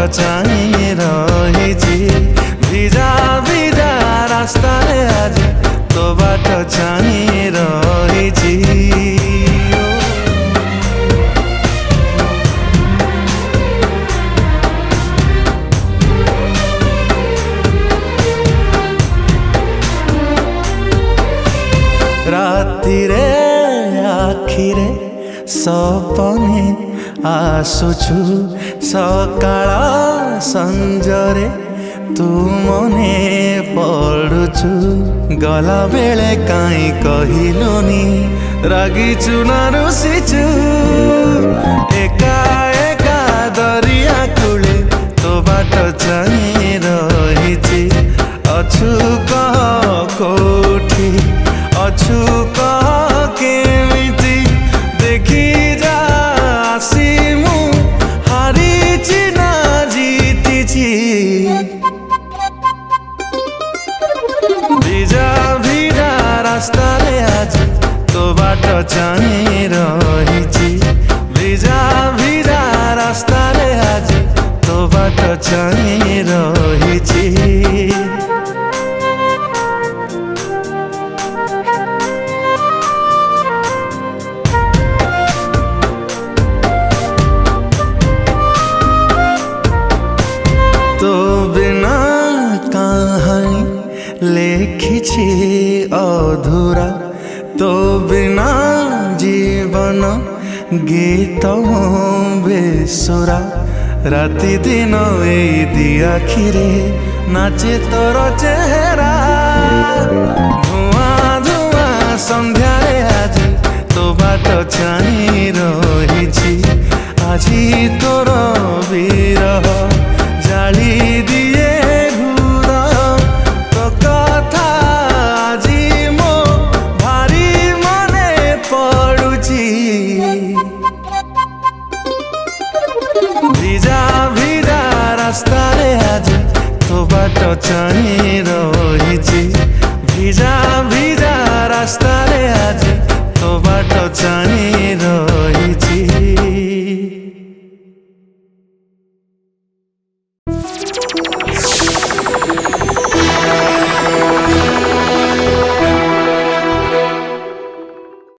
चाहि रहिछि भिजा भिजा रास्तारे आज तो बाट चाहि रहिछि रातिरे आखिरे सपने आसुछु सकाळ संजरे तू मने पड़ुछु गला बेले काई कहिलुनी रागिचु ना रुसिचु एका एका दरिया कूले तो बाट चाहि रहिछि अछु कह कोठी अछु कह केमिति देखी जा आसी मु हारिछि ना जीतिछि भिजा भिजा रास्तारे आज तो बाट चाहि रहिछि भिजा भिजा रास्तारे आज तो बाट चाहि रहिछि तो बिना कहानी लेखिछि अधूरा तो बिना जीवन गीत बेसुरा राति दिन ए दी आखिरे नाचे तोर चेहरा धुआं धुआं संध्यारे आज तो बाट चाहि रहिछि आजी तोर विरह जाली दिए घूर तो कथा आजी मो भारी मने पड़ुछि भिजा भिजा रास्तारे आज तो बाट चाहि रहिछि भिजा भिजा रास्तारे आज तो बाट चाहि रहिछि।